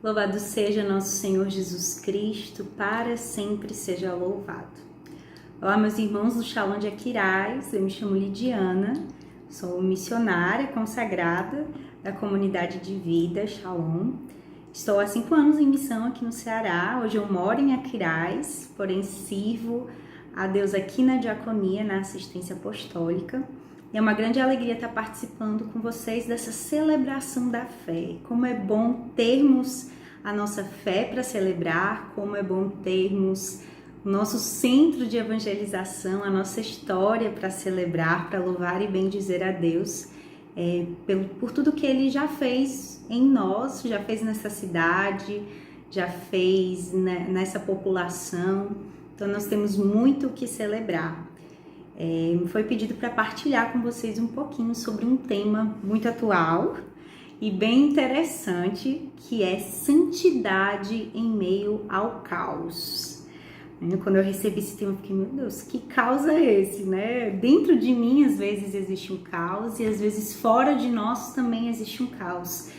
Louvado seja nosso Senhor Jesus Cristo, para sempre seja louvado. Olá, meus irmãos do Shalom de Aquiraz, eu me chamo Lidiana, sou missionária consagrada da comunidade de vida Shalom. Estou há 5 anos em missão aqui no Ceará, hoje eu moro em Aquiraz, porém sirvo a Deus aqui na diaconia, na assistência apostólica. E é uma grande alegria estar participando com vocês dessa celebração da fé. Como é bom termos a nossa fé para celebrar, como é bom termos o nosso centro de evangelização, a nossa história para celebrar, para louvar e bendizer a Deus por tudo que Ele já fez em nós, já fez nessa cidade, já fez nessa população. Então nós temos muito o que celebrar. Me foi pedido para partilhar com vocês um pouquinho sobre um tema muito atual e bem interessante, que é santidade em meio ao caos. Quando eu recebi esse tema, eu fiquei, meu Deus, que caos é esse, né? Dentro de mim, às vezes, existe um caos e às vezes fora de nós também existe um caos.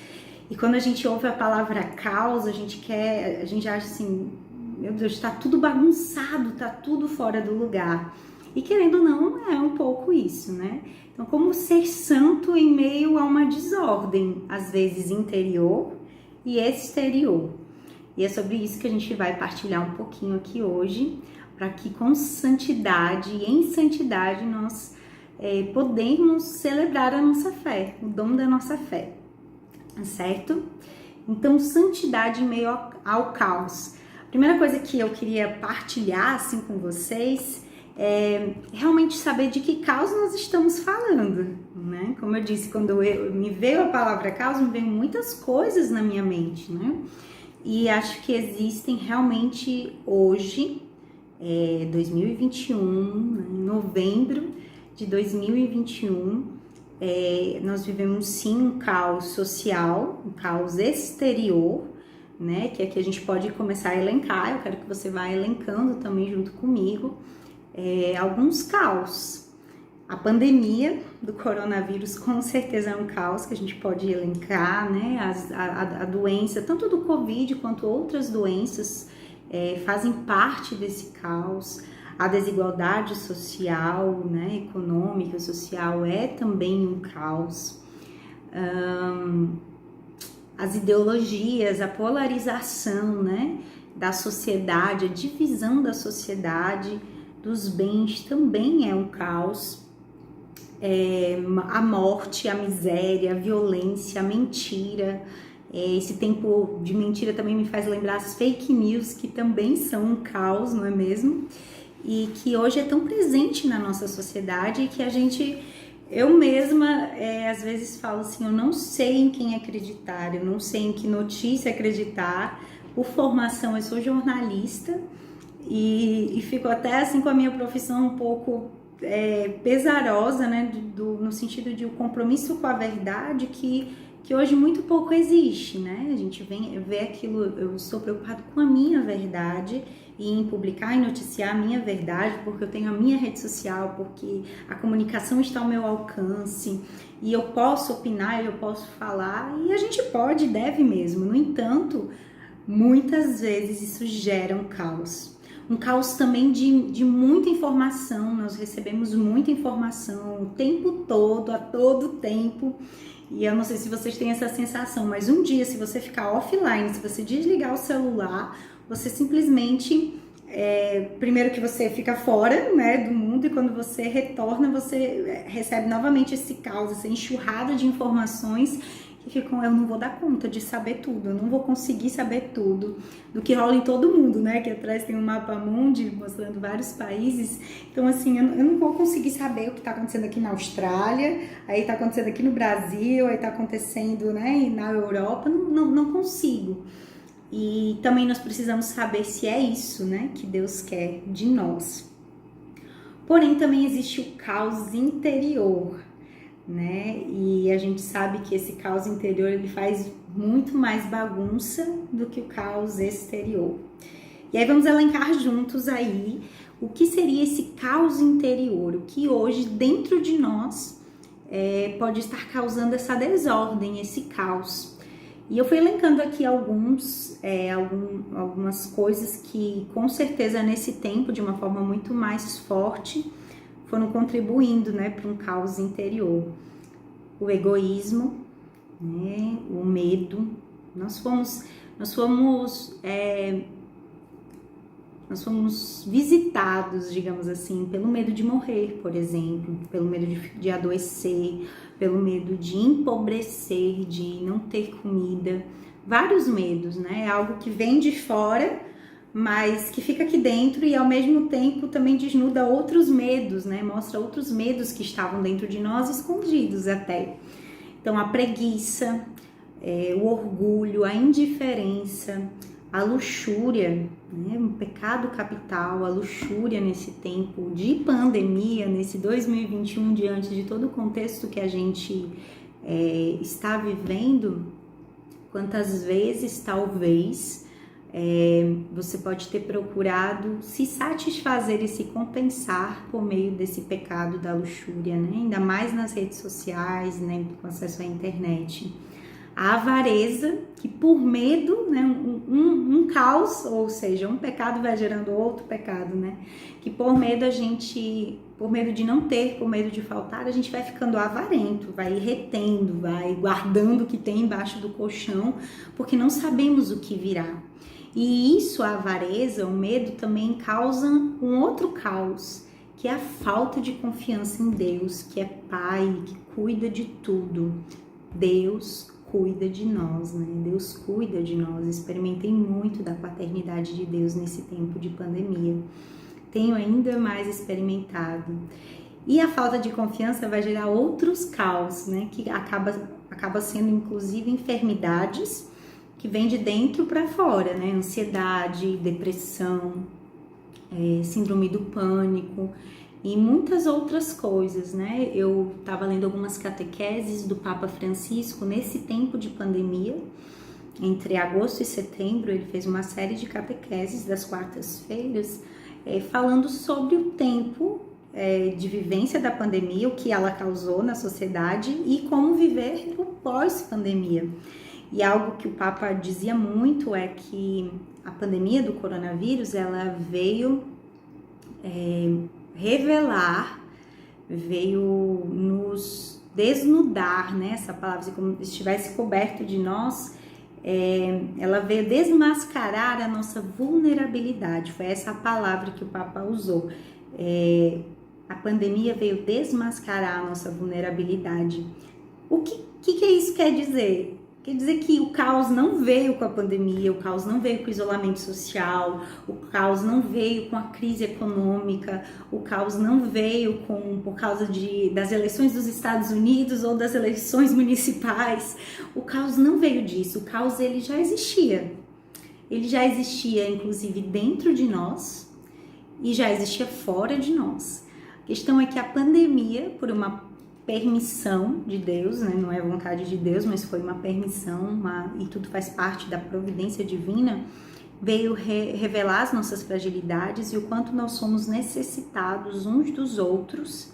E quando a gente ouve a palavra caos, a gente acha assim, meu Deus, está tudo bagunçado, está tudo fora do lugar. E querendo ou não, é um pouco isso, né? Então, como ser santo em meio a uma desordem, às vezes interior e exterior. E é sobre isso que a gente vai partilhar um pouquinho aqui hoje, para que com santidade e em santidade nós podemos celebrar a nossa fé, o dom da nossa fé, certo? Então, santidade em meio ao caos. A primeira coisa que eu queria partilhar assim com vocês realmente saber de que caos nós estamos falando, né? Como eu disse, quando me veio a palavra caos, me veio muitas coisas na minha mente, né? E acho que existem realmente hoje, 2021, em novembro de 2021, nós vivemos sim um caos social, um caos exterior, né? Que aqui a gente pode começar a elencar, eu quero que você vá elencando também junto comigo. Alguns caos. A pandemia do coronavírus com certeza é um caos que a gente pode elencar, né? A doença, tanto do Covid quanto outras doenças, fazem parte desse caos. A desigualdade social, né? Econômica, social é também um caos. As ideologias, a polarização, né? Da sociedade, a divisão da sociedade, dos bens também é um caos. A morte, a miséria, a violência, a mentira. Esse tempo de mentira também me faz lembrar as fake news, que também são um caos, não é mesmo? E que hoje é tão presente na nossa sociedade e que eu mesma, às vezes falo assim, eu não sei em quem acreditar, eu não sei em que notícia acreditar. Por formação, eu sou jornalista, e fico até assim com a minha profissão um pouco pesarosa, né, no sentido de o compromisso com a verdade que hoje muito pouco existe, né? A gente vê aquilo, eu estou preocupado com a minha verdade e em publicar e noticiar a minha verdade, porque eu tenho a minha rede social, porque a comunicação está ao meu alcance e eu posso opinar, eu posso falar, e a gente pode, deve mesmo. No entanto, muitas vezes isso gera um caos. Um caos também de muita informação, nós recebemos muita informação o tempo todo, a todo tempo, e eu não sei se vocês têm essa sensação, mas um dia, se você ficar offline, se você desligar o celular, você simplesmente, primeiro que você fica fora, né, do mundo, e quando você retorna, você recebe novamente esse caos, essa enxurrada de informações, que ficam, eu não vou dar conta de saber tudo, eu não vou conseguir saber tudo do que rola em todo mundo, né? Que atrás tem um mapa mundi mostrando vários países. Então, assim, eu não vou conseguir saber o que está acontecendo aqui na Austrália, aí está acontecendo aqui no Brasil, aí está acontecendo, né, na Europa, não consigo. E também nós precisamos saber se é isso, né, que Deus quer de nós. Porém, também existe o caos interior, né? E a gente sabe que esse caos interior ele faz muito mais bagunça do que o caos exterior. E aí vamos elencar juntos aí o que seria esse caos interior, o que hoje dentro de nós pode estar causando essa desordem, esse caos. E eu fui elencando aqui algumas coisas que, com certeza, nesse tempo, de uma forma muito mais forte, foram contribuindo, né, para um caos interior. O egoísmo, né, o medo. Nós fomos visitados, digamos assim, pelo medo de morrer, por exemplo, pelo medo de adoecer, pelo medo de empobrecer, de não ter comida, vários medos, né? É algo que vem de fora, mas que fica aqui dentro e ao mesmo tempo também desnuda outros medos, né? Mostra outros medos que estavam dentro de nós, escondidos até. Então, a preguiça, o orgulho, a indiferença, a luxúria, né? Um pecado capital, a luxúria nesse tempo de pandemia, nesse 2021, diante de todo o contexto que a gente está vivendo. Quantas vezes, talvez, você pode ter procurado se satisfazer e se compensar por meio desse pecado da luxúria, né? Ainda mais nas redes sociais, né? Com acesso à internet. A avareza, que por medo, né, um caos, ou seja, um pecado vai gerando outro pecado, né? Que por medo por medo de não ter, por medo de faltar, a gente vai ficando avarento, vai retendo, vai guardando o que tem embaixo do colchão, porque não sabemos o que virá. E isso, a avareza, o medo, também causa um outro caos, que é a falta de confiança em Deus, que é Pai, que cuida de tudo. Deus cuida de nós, né? Deus cuida de nós. Experimentei muito da paternidade de Deus nesse tempo de pandemia. Tenho ainda mais experimentado. E a falta de confiança vai gerar outros caos, né? Que acaba sendo, inclusive, enfermidades que vêm de dentro para fora, né? Ansiedade, depressão, síndrome do pânico e muitas outras coisas, né? Eu estava lendo algumas catequeses do Papa Francisco nesse tempo de pandemia. Entre agosto e setembro, ele fez uma série de catequeses das quartas-feiras, falando sobre o tempo de vivência da pandemia, o que ela causou na sociedade e como viver o pós-pandemia. E algo que o Papa dizia muito é que a pandemia do coronavírus, ela veio revelar, veio nos desnudar, né? Essa palavra, como se estivesse coberto de nós, ela veio desmascarar a nossa vulnerabilidade. Foi essa a palavra que o Papa usou. A pandemia veio desmascarar a nossa vulnerabilidade. O que isso quer dizer? Quer dizer que o caos não veio com a pandemia, o caos não veio com o isolamento social, o caos não veio com a crise econômica, o caos não veio por causa das eleições dos Estados Unidos ou das eleições municipais. O caos não veio disso, o caos ele já existia. Ele já existia, inclusive, dentro de nós e já existia fora de nós. A questão é que a pandemia, por uma permissão de Deus, né? Não é vontade de Deus, mas foi uma permissão, e tudo faz parte da providência divina, veio revelar as nossas fragilidades e o quanto nós somos necessitados uns dos outros,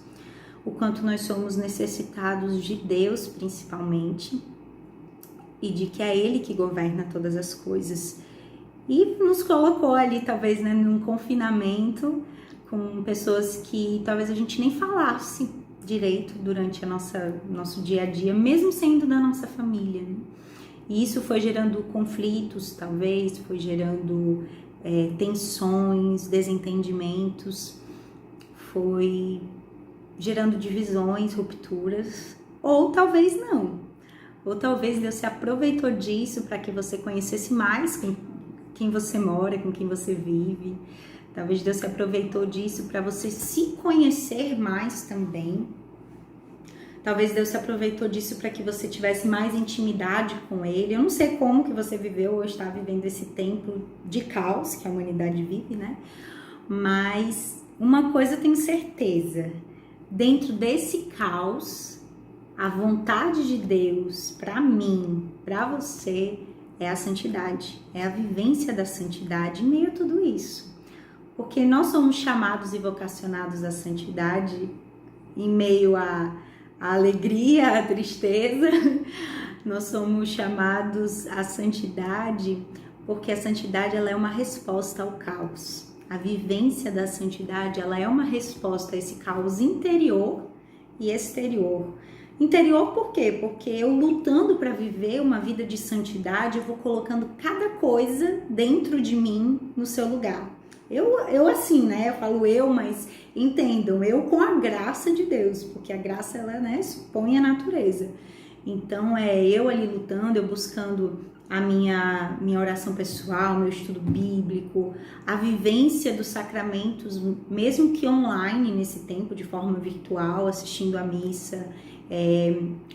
o quanto nós somos necessitados de Deus principalmente, e de que é Ele que governa todas as coisas. E nos colocou ali, talvez, né, num confinamento, com pessoas que talvez a gente nem falasse direito durante nosso dia a dia, mesmo sendo da nossa família, né? E isso foi gerando conflitos, talvez, foi gerando tensões, desentendimentos, foi gerando divisões, rupturas, ou talvez não. Ou talvez Deus se aproveitou disso para que você conhecesse mais com quem você mora, com quem você vive. Talvez Deus se aproveitou disso para você se conhecer mais também. Talvez Deus se aproveitou disso para que você tivesse mais intimidade com Ele. Eu não sei como que você viveu ou está vivendo esse tempo de caos que a humanidade vive, né? Mas uma coisa eu tenho certeza. Dentro desse caos, a vontade de Deus para mim, para você, é a santidade. É a vivência da santidade em meio a tudo isso. Porque nós somos chamados e vocacionados à santidade em meio à alegria, à tristeza, Nós somos chamados à santidade porque a santidade ela é uma resposta ao caos. A vivência da santidade ela é uma resposta a esse caos interior e exterior. Interior por quê? Porque eu lutando para viver uma vida de santidade, eu vou colocando cada coisa dentro de mim no seu lugar. Eu assim, né? Eu falo mas entendam, eu com a graça de Deus, porque a graça ela, né, supõe a natureza. Então eu ali lutando, eu buscando a minha oração pessoal, meu estudo bíblico, a vivência dos sacramentos, mesmo que online nesse tempo, de forma virtual, assistindo a missa,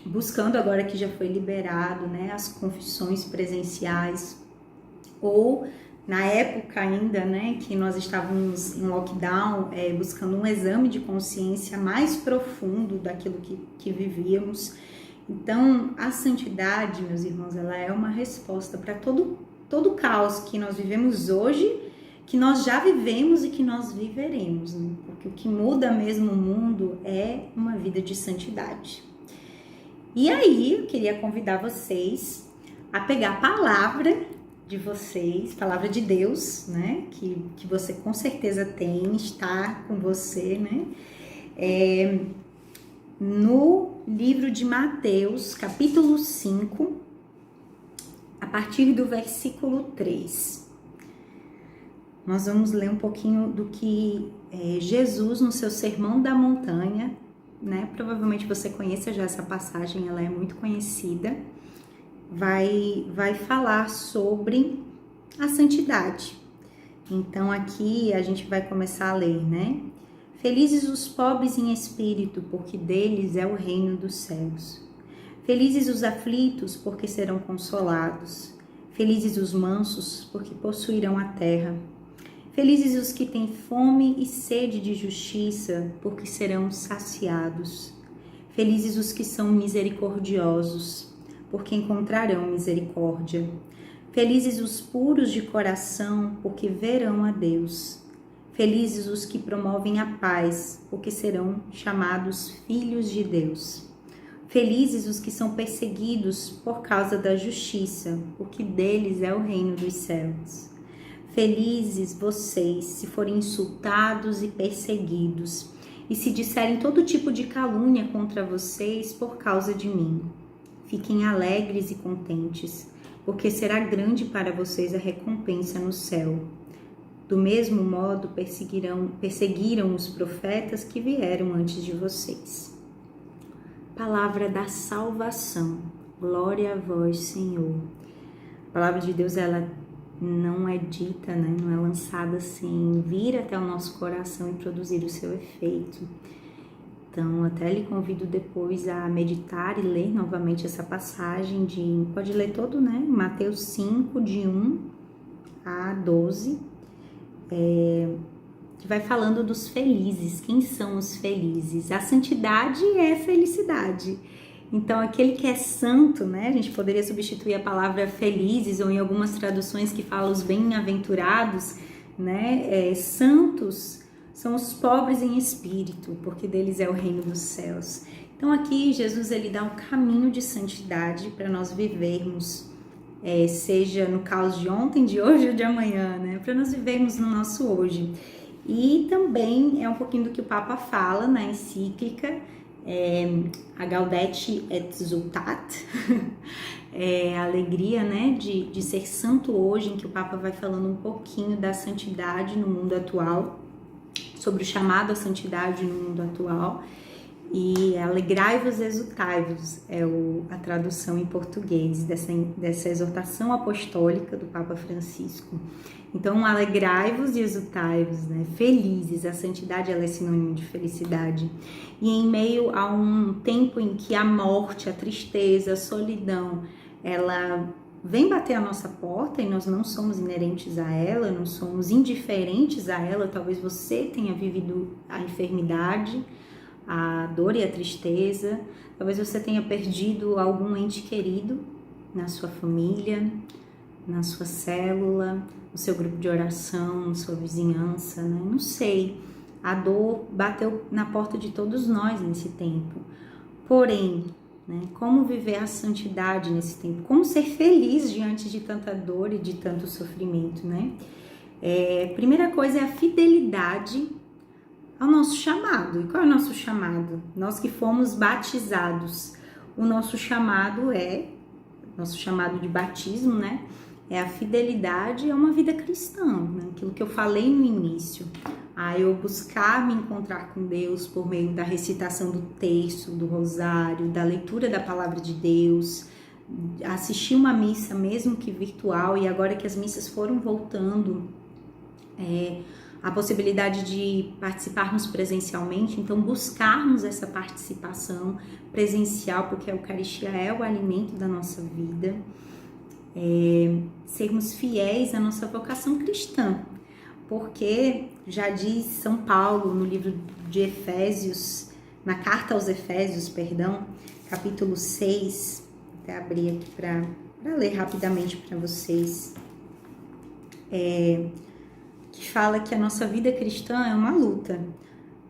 buscando agora que já foi liberado, né, as confissões presenciais, ou na época ainda, né, que nós estávamos em lockdown, buscando um exame de consciência mais profundo daquilo que vivíamos. Então, a santidade, meus irmãos, ela é uma resposta para todo o caos que nós vivemos hoje, que nós já vivemos e que nós viveremos, né? Porque o que muda mesmo o mundo é uma vida de santidade. E aí, eu queria convidar vocês a pegar a palavra de vocês, palavra de Deus, né? Que você com certeza tem, está com você, né? No livro de Mateus, capítulo 5, a partir do versículo 3. Nós vamos ler um pouquinho do que Jesus, no seu Sermão da Montanha, né? Provavelmente você conhece já essa passagem, ela é muito conhecida. Vai falar sobre a santidade. Então aqui a gente vai começar a ler, né? Felizes os pobres em espírito, porque deles é o reino dos céus. Felizes os aflitos, porque serão consolados. Felizes os mansos, porque possuirão a terra. Felizes os que têm fome e sede de justiça, porque serão saciados. Felizes os que são misericordiosos, porque encontrarão misericórdia. Felizes os puros de coração, porque verão a Deus. Felizes os que promovem a paz, porque serão chamados filhos de Deus. Felizes os que são perseguidos por causa da justiça, porque deles é o reino dos céus. Felizes vocês se forem insultados e perseguidos, e se disserem todo tipo de calúnia contra vocês por causa de mim. Fiquem alegres e contentes, porque será grande para vocês a recompensa no céu. Do mesmo modo, perseguiram os profetas que vieram antes de vocês. Palavra da salvação. Glória a vós, Senhor. A palavra de Deus, ela não é dita, né? Não é lançada sem vir até o nosso coração e produzir o seu efeito. Então, até lhe convido depois a meditar e ler novamente essa passagem pode ler todo, né? Mateus 5, de 1 a 12. Que vai falando dos felizes. Quem são os felizes? A santidade é felicidade. Então, aquele que é santo, né? A gente poderia substituir a palavra felizes, ou em algumas traduções que falam os bem-aventurados, né? Santos são os pobres em espírito, porque deles é o reino dos céus. Então, aqui Jesus ele dá um caminho de santidade para nós vivermos, seja no caos de ontem, de hoje ou de amanhã, né? Para nós vivermos no nosso hoje. E também é um pouquinho do que o Papa fala na encíclica, a Gaudete et Exsultat, a alegria, né, de ser santo hoje, em que o Papa vai falando um pouquinho da santidade no mundo atual, sobre o chamado à santidade no mundo atual. E alegrai-vos, exultai-vos é a tradução em português dessa exortação apostólica do Papa Francisco. Então, alegrai-vos e exultai-vos, né? Felizes, a santidade ela é sinônimo de felicidade. E em meio a um tempo em que a morte, a tristeza, a solidão, ela vem bater a nossa porta e nós não somos inerentes a ela, não somos indiferentes a ela, talvez você tenha vivido a enfermidade, a dor e a tristeza, talvez você tenha perdido algum ente querido na sua família, na sua célula, no seu grupo de oração, na sua vizinhança, né? Não sei, a dor bateu na porta de todos nós nesse tempo. Porém, né? Como viver a santidade nesse tempo, como ser feliz diante de tanta dor e de tanto sofrimento, né? Primeira coisa é a fidelidade ao nosso chamado. E qual é o nosso chamado? Nós que fomos batizados, o nosso chamado de batismo, né? É a fidelidade a uma vida cristã, né? Aquilo que eu falei no início. Eu buscar me encontrar com Deus por meio da recitação do texto, do rosário, da leitura da palavra de Deus, assistir uma missa, mesmo que virtual, e agora que as missas foram voltando, a possibilidade de participarmos presencialmente, então buscarmos essa participação presencial, porque a Eucaristia é o alimento da nossa vida, sermos fiéis à nossa vocação cristã, porque já diz São Paulo no livro de Efésios, na carta aos Efésios, capítulo 6, vou até abrir aqui para ler rapidamente para vocês, que fala que a nossa vida cristã é uma luta.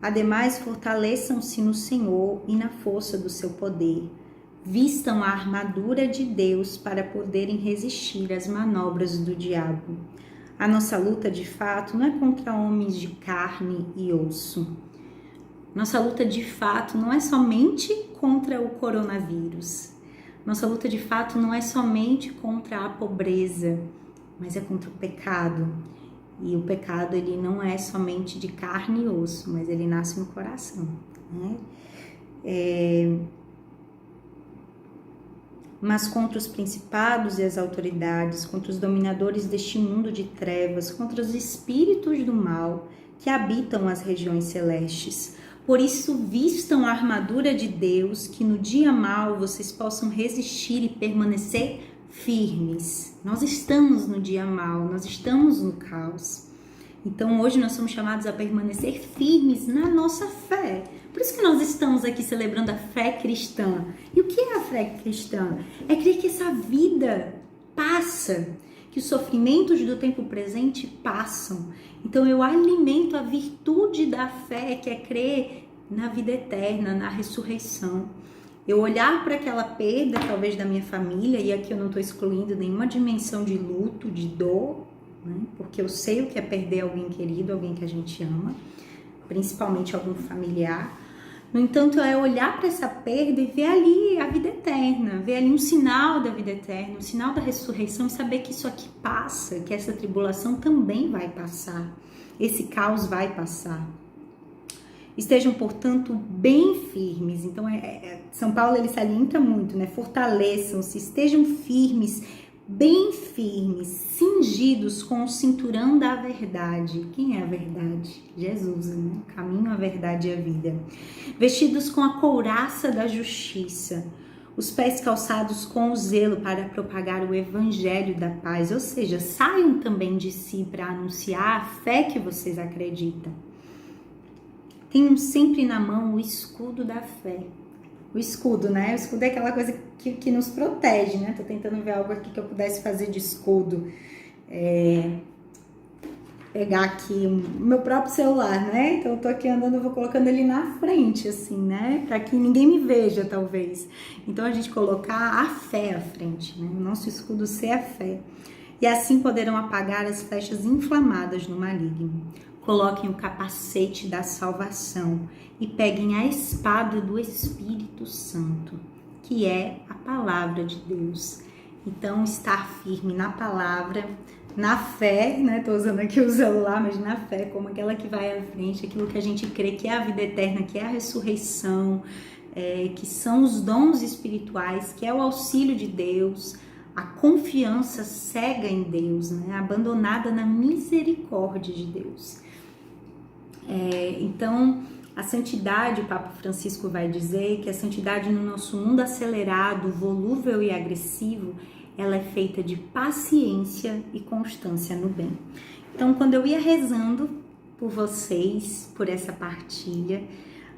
Ademais, fortaleçam-se no Senhor e na força do seu poder. Vistam a armadura de Deus para poderem resistir às manobras do diabo. A nossa luta, de fato, não é contra homens de carne e osso. Nossa luta, de fato, não é somente contra o coronavírus. Nossa luta, de fato, não é somente contra a pobreza, mas é contra o pecado. E o pecado, ele não é somente de carne e osso, mas ele nasce no coração, né? Mas contra os principados e as autoridades, contra os dominadores deste mundo de trevas, contra os espíritos do mal que habitam as regiões celestes. Por isso, vistam a armadura de Deus, que no dia mau vocês possam resistir e permanecer firmes. Nós estamos no dia mau, nós estamos no caos. Então, hoje nós somos chamados a permanecer firmes na nossa fé. Por isso que nós estamos aqui celebrando a fé cristã. E o que é a fé cristã? É crer que essa vida passa, que os sofrimentos do tempo presente passam. Então eu alimento a virtude da fé, que é crer na vida eterna, na ressurreição. Eu olhar para aquela perda, talvez da minha família, e aqui eu não estou excluindo nenhuma dimensão de luto, de dor, né? Porque eu sei o que é perder alguém querido, alguém que a gente ama, principalmente algum familiar. No entanto, é olhar para essa perda e ver ali a vida eterna, ver ali um sinal da vida eterna, um sinal da ressurreição, e saber que isso aqui passa, que essa tribulação também vai passar, esse caos vai passar. Estejam, portanto, bem firmes. Então, São Paulo ele salienta muito, né? Fortaleçam-se, estejam firmes, bem firmes, cingidos com o cinturão da verdade. Quem é a verdade? Jesus, né? O caminho, a verdade e a vida. Vestidos com a couraça da justiça, os pés calçados com o zelo para propagar o evangelho da paz. Ou seja, saiam também de si para anunciar a fé que vocês acreditam. Tenham sempre na mão o escudo da fé. O escudo, né? O escudo é aquela coisa que nos protege, né? Tô tentando ver algo aqui que eu pudesse fazer de escudo. Pegar aqui o meu próprio celular, né? Então eu tô aqui andando, eu vou colocando ele na frente, assim, né? Para que ninguém me veja, talvez. Então a gente colocar a fé à frente, né? O nosso escudo ser a fé. E assim poderão apagar as flechas inflamadas no maligno. Coloquem o capacete da salvação e peguem a espada do Espírito Santo, que é a palavra de Deus. Então, estar firme na palavra, na fé, né? Tô usando aqui o celular, mas na fé, como aquela que vai à frente, aquilo que a gente crê que é a vida eterna, que é a ressurreição, que são os dons espirituais, que é o auxílio de Deus, a confiança cega em Deus, né? Abandonada na misericórdia de Deus. Então, a santidade, o Papa Francisco vai dizer que a santidade no nosso mundo acelerado, volúvel e agressivo, ela é feita de paciência e constância no bem. Então, quando eu ia rezando por vocês, por essa partilha,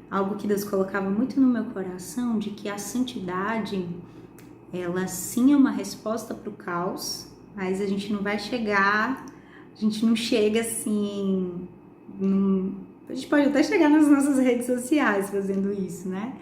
algo que Deus colocava muito no meu coração, de que a santidade, ela sim é uma resposta para o caos, mas a gente não vai chegar, a gente não chega assim, A gente pode até chegar nas nossas redes sociais fazendo isso, né?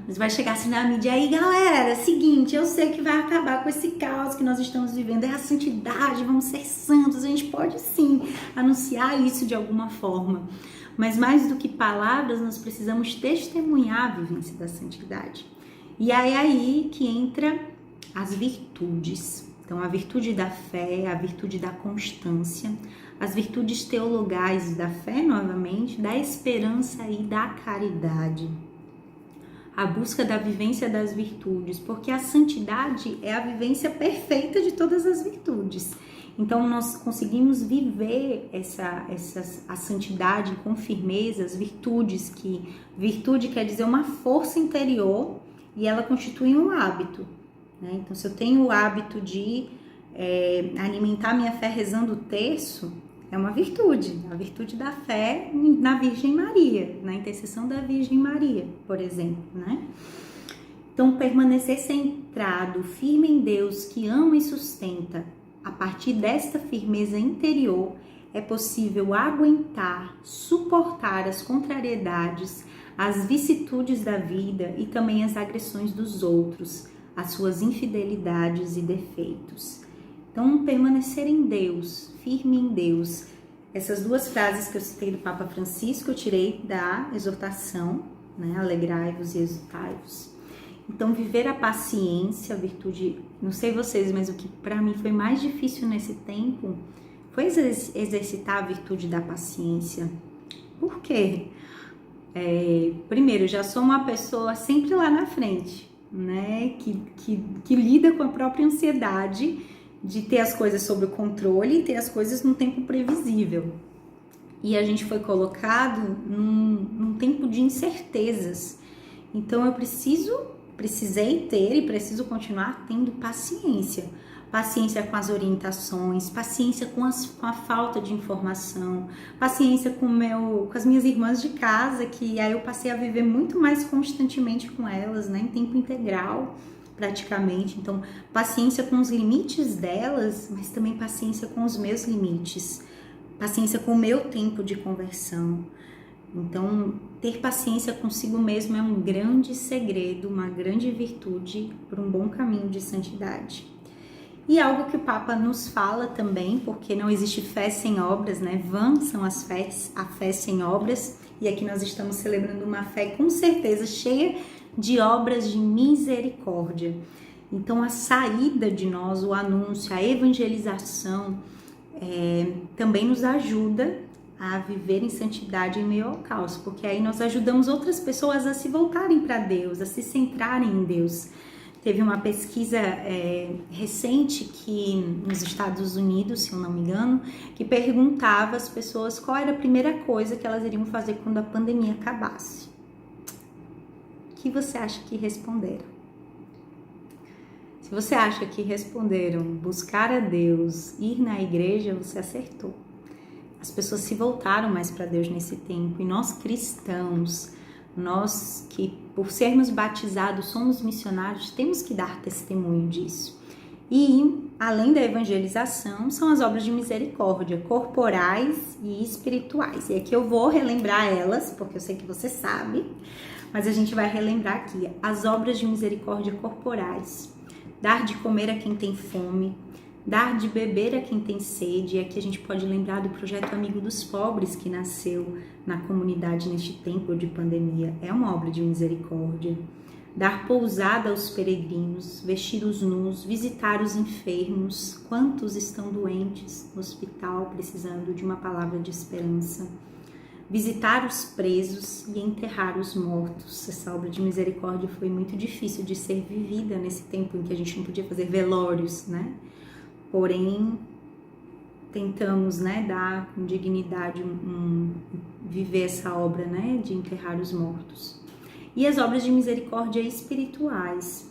Mas vai chegar assim na mídia, aí galera, seguinte, eu sei que vai acabar com esse caos que nós estamos vivendo, é a santidade, vamos ser santos, a gente pode sim anunciar isso de alguma forma. Mas mais do que palavras, nós precisamos testemunhar a vivência da santidade. E é aí que entra as virtudes. Então, a virtude da fé, a virtude da constância, as virtudes teologais da fé, novamente, da esperança e da caridade. A busca da vivência das virtudes, porque a santidade é a vivência perfeita de todas as virtudes. Então, nós conseguimos viver a santidade com firmeza, as virtudes, que virtude quer dizer uma força interior e ela constitui um hábito, né? Então, se eu tenho o hábito de alimentar minha fé rezando o terço, é uma virtude, a virtude da fé na Virgem Maria, na intercessão da Virgem Maria, por exemplo, né? Então, permanecer centrado, firme em Deus, que ama e sustenta, a partir desta firmeza interior, é possível aguentar, suportar as contrariedades, as vicissitudes da vida e também as agressões dos outros, as suas infidelidades e defeitos. Então, permanecer em Deus, firme em Deus. Essas duas frases que eu citei do Papa Francisco, eu tirei da exortação, né? Alegrai-vos e exultai-vos. Então, viver a paciência, a virtude, não sei vocês, mas o que para mim foi mais difícil nesse tempo foi exercitar a virtude da paciência. Por quê? Primeiro, eu já sou uma pessoa sempre lá na frente, né? Que lida com a própria ansiedade de ter as coisas sob o controle e ter as coisas num tempo previsível. E a gente foi colocado num tempo de incertezas. Então eu precisei ter e preciso continuar tendo paciência. Paciência com as orientações, paciência com a falta de informação, paciência com as minhas irmãs de casa, que aí eu passei a viver muito mais constantemente com elas, né, em tempo integral, praticamente. Então, paciência com os limites delas, mas também paciência com os meus limites, paciência com o meu tempo de conversão. Então, ter paciência consigo mesmo é um grande segredo, uma grande virtude para um bom caminho de santidade. E algo que o Papa nos fala também, porque não existe fé sem obras, né? Vãs são a fé sem obras, e aqui nós estamos celebrando uma fé com certeza cheia de obras de misericórdia. Então, a saída de nós, o anúncio, a evangelização, também nos ajuda a viver em santidade em meio ao caos, porque aí nós ajudamos outras pessoas a se voltarem para Deus, a se centrarem em Deus. Teve uma pesquisa recente que nos Estados Unidos, se eu não me engano, que perguntava às pessoas qual era a primeira coisa que elas iriam fazer quando a pandemia acabasse. O que você acha que responderam? Se você acha que responderam buscar a Deus, ir na igreja, você acertou. As pessoas se voltaram mais para Deus nesse tempo, e nós cristãos, nós que por sermos batizados somos missionários, temos que dar testemunho disso. E além da evangelização, são as obras de misericórdia, corporais e espirituais. E aqui eu vou relembrar elas, porque eu sei que você sabe, mas a gente vai relembrar aqui. As obras de misericórdia corporais: dar de comer a quem tem fome, dar de beber a quem tem sede. E aqui a gente pode lembrar do projeto Amigo dos Pobres, que nasceu na comunidade neste tempo de pandemia. É uma obra de misericórdia. Dar pousada aos peregrinos, vestir os nus, visitar os enfermos. Quantos estão doentes no hospital, precisando de uma palavra de esperança? Visitar os presos e enterrar os mortos. Essa obra de misericórdia foi muito difícil de ser vivida nesse tempo em que a gente não podia fazer velórios, né? Porém, tentamos, né, dar com dignidade, viver essa obra, né, de enterrar os mortos. E as obras de misericórdia espirituais,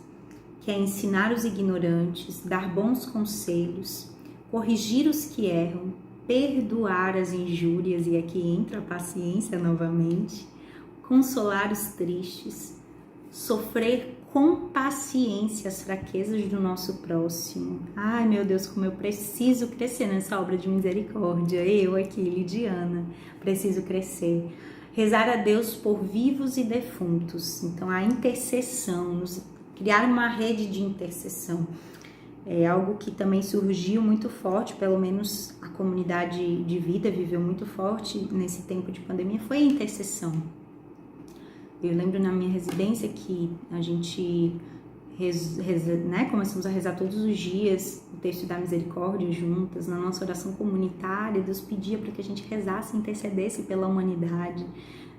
que é ensinar os ignorantes, dar bons conselhos, corrigir os que erram, perdoar as injúrias, e aqui entra a paciência novamente, consolar os tristes, sofrer com paciência as fraquezas do nosso próximo. Ai, meu Deus, como eu preciso crescer nessa obra de misericórdia. Eu aqui, Lidiana, preciso crescer. rezar a Deus por vivos e defuntos. Então, a intercessão, criar uma rede de intercessão. É algo que também surgiu muito forte, pelo menos a comunidade de vida viveu muito forte nesse tempo de pandemia, foi a intercessão. Eu lembro na minha residência que a gente começamos a rezar todos os dias o texto da misericórdia juntas, na nossa oração comunitária. Deus pedia para que a gente rezasse e intercedesse pela humanidade.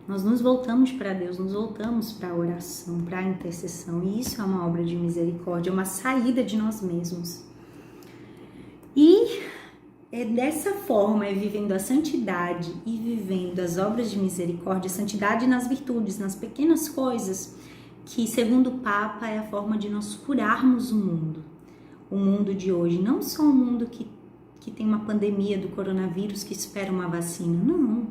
Nós nos voltamos para Deus, nos voltamos para a oração, para a intercessão, e isso é uma obra de misericórdia, é uma saída de nós mesmos. E é dessa forma, é vivendo a santidade e vivendo as obras de misericórdia, santidade nas virtudes, nas pequenas coisas, que, segundo o Papa, é a forma de nós curarmos o mundo de hoje. Não só um mundo que tem uma pandemia do coronavírus, que espera uma vacina, não.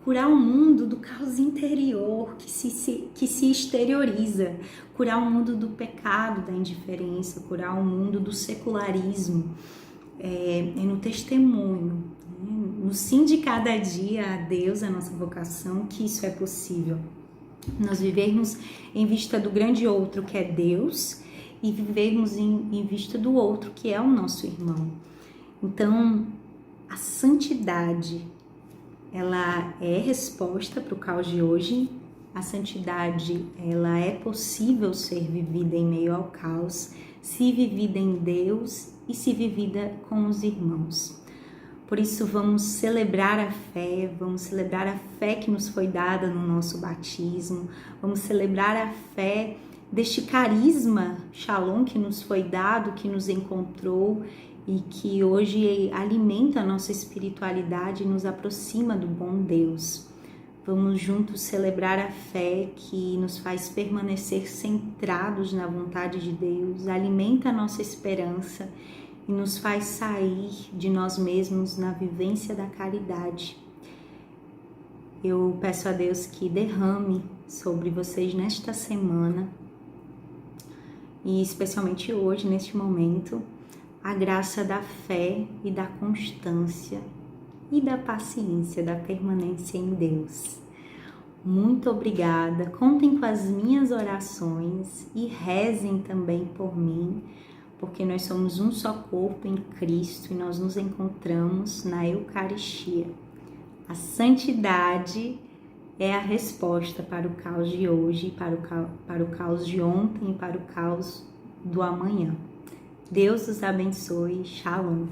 Curar o mundo do caos interior, que se exterioriza. Curar o mundo do pecado, da indiferença. Curar o mundo do secularismo. No testemunho, no sim de cada dia a Deus, a nossa vocação, que isso é possível. Nós vivermos em vista do grande outro, que é Deus, e vivermos em vista do outro, que é o nosso irmão. Então, a santidade, ela é resposta para o caos de hoje. A santidade, ela é possível ser vivida em meio ao caos, se vivida em Deus e se vivida com os irmãos. Por isso, vamos celebrar a fé que nos foi dada no nosso batismo, vamos celebrar a fé deste carisma, Shalom, que nos foi dado, que nos encontrou e que hoje alimenta a nossa espiritualidade e nos aproxima do bom Deus. Vamos juntos celebrar a fé que nos faz permanecer centrados na vontade de Deus, alimenta a nossa esperança e nos faz sair de nós mesmos na vivência da caridade. Eu peço a Deus que derrame sobre vocês nesta semana, e especialmente hoje, neste momento, a graça da fé e da constância e da paciência, da permanência em Deus. Muito obrigada, contem com as minhas orações e rezem também por mim, porque nós somos um só corpo em Cristo e nós nos encontramos na Eucaristia. A santidade é a resposta para o caos de hoje, para o caos de ontem e para o caos do amanhã. Deus os abençoe. Shalom.